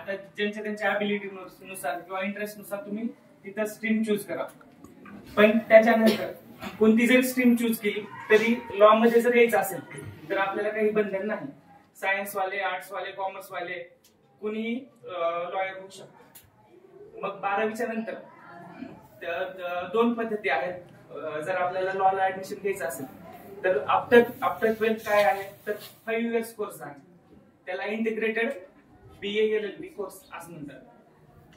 आता ज्यांच्या त्यांच्या ॲबिलिटी नुसार किंवा इंटरेस्ट नुसार तुम्ही तिथं स्ट्रीम चूज करा. पण त्याच्यानंतर कोणती जरी स्ट्रीम चूज केली तरी लॉ मध्ये जर यायचं असेल तर आपल्याला काही बंधन नाही. सायन्स वाले, आर्ट्स वाले, कॉमर्स वाले कुणी लॉयर होऊ शकतो. मग 12वीच्या नंतर 2 पद्धती आहेत. जर आपल्याला लॉला ऍडमिशन घ्यायचं असेल तर आफ्टर 12th काय आहे तर 5 इयर्स कोर्स आहे. त्याला इंटिग्रेटेड BA LLB कोर्स असं म्हणतात.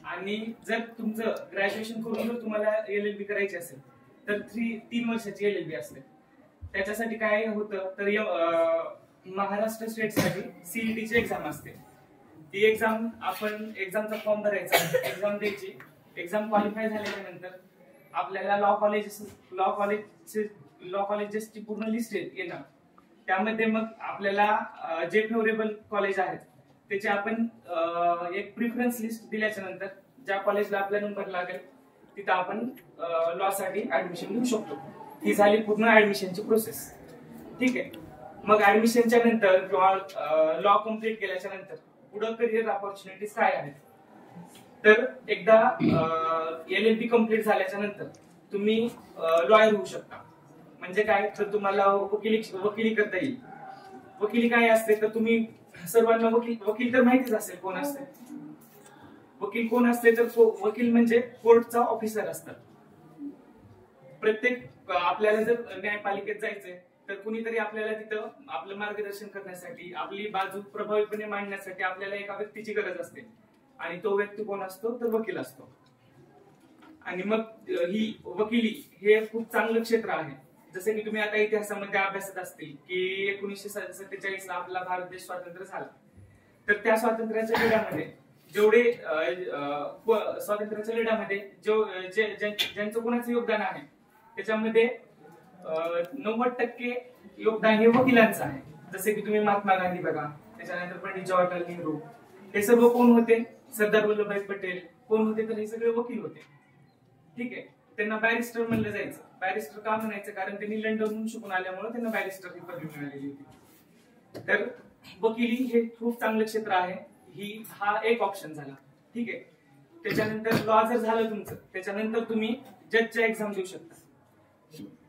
आणि जर तुमचं ग्रॅज्युएशन करून जर तुम्हाला LLB करायची असेल तर 3 वर्षाची LLB असते. त्याच्यासाठी काय होतं तर महाराष्ट्र स्टेटसाठी CET ची एक्झाम असते. ती एक्झाम आपण एक्झामचा फॉर्म भरायचा, एक्झाम द्यायची. एक्झाम क्वालिफाय झाल्याच्या नंतर आपल्याला लॉ कॉलेजेसची पूर्ण लिस्ट येणार. त्यामध्ये मग आपल्याला जे फेवरेबल कॉलेज आहेत त्याचे आपण एक प्रिफरन्स लिस्ट दिल्याच्या नंतर ज्या कॉलेजला आपला नंबर लागेल तिथं आपण लॉ साठी ऍडमिशन घेऊ शकतो. ही झाली पूर्ण ऍडमिशनची प्रोसेस. ठीक आहे. मग ऍडमिशनच्या नंतर किंवा लॉ कम्प्लीट केल्याच्या नंतर पुढे करिअर ऑपॉर्च्युनिटीज काय आहेत तर एकदा LLB कम्प्लीट झाल्याच्या नंतर तुम्ही लॉयर होऊ शकता. म्हणजे काय तर तुम्हाला वकिली करता येईल. वकिली काय असते तर तुम्ही सर्वांना वकील तर माहितीच असेल कोण असते. वकील कोण असते तर वकील म्हणजे कोर्टचा ऑफिसर असतात. प्रत्येक आपल्याला जर न्यायपालिकेत जायचंय तर कुणीतरी आपल्याला तिथं आपलं मार्गदर्शन करण्यासाठी, आपली बाजू प्रभावीपणे मांडण्यासाठी आपल्याला एका व्यक्तीची गरज असते. आणि तो व्यक्ती कोण असतो तर वकील असतो. आणि मग ही वकिली हे खूप चांगलं क्षेत्र आहे. जसे की तुम्ही आता इतिहासामध्ये अभ्यासत असतील की 1947 ला आपला भारत देश स्वातंत्र्य झाला. तर त्या स्वातंत्र्याच्या लढ्यामध्ये जेवढे स्वातंत्र्याच्या लढ्यामध्ये ज्यांचं कोणाचं योगदान आहे त्याच्यामध्ये 90% योगदान हे वकिलांचं आहे. जसे की तुम्ही महात्मा गांधी बघा, त्याच्यानंतर पंडित जवाहरलाल नेहरू, हे सर्व कोण होते? सरदार वल्लभभाई पटेल कोण होते तर हे सगळे वकील होते. ठीक आहे. त्यांना बॅरिस्टर म्हणलं जायचं. बॅरिस्टर का म्हणायचं कारण त्यांनी लंडनहून शिकून आल्यामुळे त्यांना बॅरिस्टर ही पदवी मिळालेली होती. तर वकिली हे खूप चांगलं क्षेत्र आहे. हा एक ऑप्शन झाला. ठीक आहे. त्याच्यानंतर लॉ जर झालं तुमचं त्याच्यानंतर तुम्ही जजच्या एक्झाम देऊ शकता.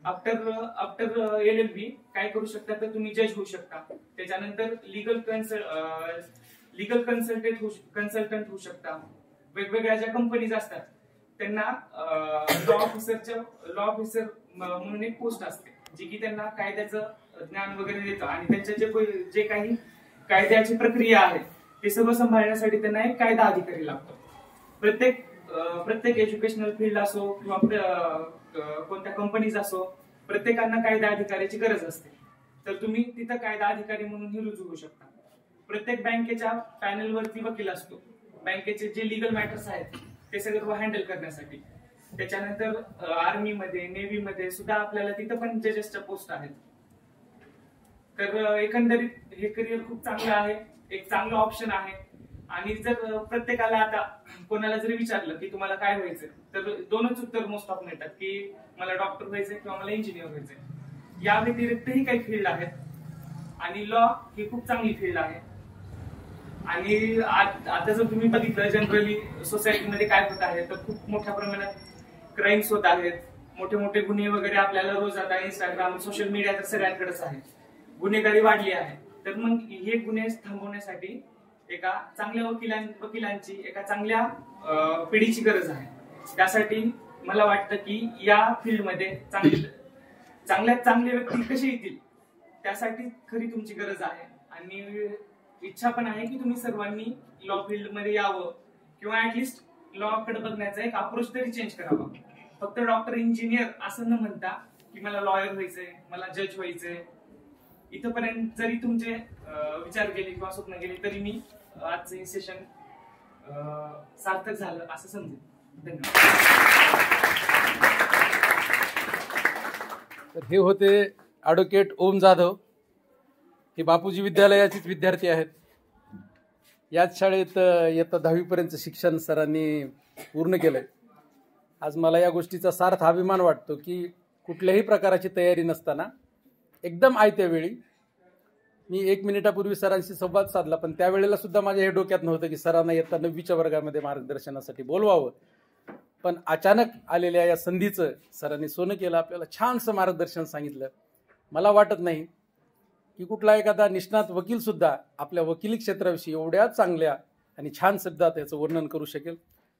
आफ्टर LLB काय करू शकता तर तुम्ही जज होऊ शकता. त्याच्यानंतर लीगल कन्सल्टंट होऊ शकता. वेगवेगळ्या ज्या कंपनीज असतात त्यांना लॉ ऑफिसर म्हणून एक पोस्ट असते जी की त्यांना कायद्याचं ज्ञान वगैरे देतं आणि त्यांच्या जे काही कायद्याची प्रक्रिया आहे ते सगळं सांभाळण्यासाठी त्यांना एक कायदा अधिकारी लागतो. प्रत्येक एज्युकेशनल फील्ड असो किंवा कोणत्या कंपनीज असो प्रत्येकांना कायदा अधिकाऱ्याची गरज असते. तर तुम्ही तिथं कायदा अधिकारी म्हणूनही रुजू होऊ शकता. प्रत्येक बँकेच्या पॅनलवरती वकील असतो. बँकेचे जे लिगल मॅटर्स आहेत ते सगळं हँडल करण्यासाठी. त्याच्यानंतर आर्मीमध्ये, नेव्हीमध्ये सुद्धा आपल्याला तिथं पण जजेसच्या पोस्ट आहेत. तर एकंदरीत हे करिअर खूप चांगलं आहे. एक चांगलं ऑप्शन आहे. आणि जर प्रत्येकाला आता कोणाला जरी विचारलं की तुम्हाला काय व्हायचंय तर 2च उत्तर मोस्ट ऑफ मिळतात की मला डॉक्टर व्हायचंय किंवा मला इंजिनियर व्हायचंय. या व्यतिरिक्तही काही फील्ड आहेत आणि लॉ ही खूप चांगली फील्ड आहे. आणि आता जर तुम्ही बघितलं जनरली सोसायटीमध्ये काय होत आहे तर खूप मोठ्या प्रमाणात क्राईम्स होत आहेत. मोठे मोठे गुन्हे वगैरे आपल्याला रोज आता इंस्टाग्राम, सोशल मीडिया तर सगळ्यांकडेच आहे. गुन्हेगारी वाढली आहे. तर मग हे गुन्हे थांबवण्यासाठी एका चांगल्या वकिलांची एका चांगल्या पिढीची गरज आहे. त्यासाठी मला वाटतं की या फील्डमध्ये चांगले व्यक्ती कसे येतील त्यासाठी खरी तुमची गरज आहे. आणि इच्छा पण आहे की तुम्ही सर्वांनी लॉ फील्ड मध्ये यावं किंवा ऍटलिस्ट लॉ कडे बघण्याचा एक अप्रोच तरी चेंज करावा. फक्त डॉक्टर, इंजिनियर असं न म्हणता की मला लॉयर व्हायचंय, मला जज व्हायचंय. इथपर्यंत जरी तुमचे विचार गेले किंवा स्वप्न गेले तरी मी आजचं हे सेशन सार्थक झालं असं समजेल. धन्यवाद. तर हे होते ॲडव्होकेट ओम जाधव. हे बापूजी विद्यालयाचेच विद्यार्थी आहेत. याच शाळेत इयत्ता 10वीपर्यंत शिक्षण सरांनी पूर्ण केलंय. आज मला या गोष्टीचा सार्थ अभिमान वाटतो की कुठल्याही प्रकारची तयारी नसताना एकदम आयत्या वेळी मी 1 मिनिटापूर्वी सरांशी संवाद साधला, पण त्यावेळेला सुद्धा माझ्या हे डोक्यात नव्हतं की सरांना इयत्ता 9वीच्या वर्गामध्ये मार्गदर्शनासाठी बोलवावं. पण अचानक आलेल्या या संधीचं सरांनी सोनं केलं, आपल्याला छानसं मार्गदर्शन सांगितलं. मला वाटत नाही की कुठला एखादा निष्णात वकील सुद्धा आपल्या वकिली क्षेत्राविषयी एवढ्या चांगल्या आणि छान शब्दात याचं वर्णन करू शकेल.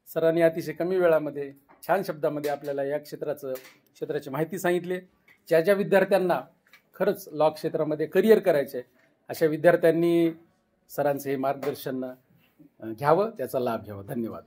सरांनी अतिशय कमी वेळामध्ये छान शब्दामध्ये आपल्याला या क्षेत्राची माहिती सांगितली. ज्या ज्या विद्यार्थ्यांना खरंच लॉ क्षेत्रामध्ये करिअर करायचे अशा विद्यार्थ्यांनी सरांचं हे मार्गदर्शन घ्यावं, त्याचा लाभ घ्यावा. धन्यवाद.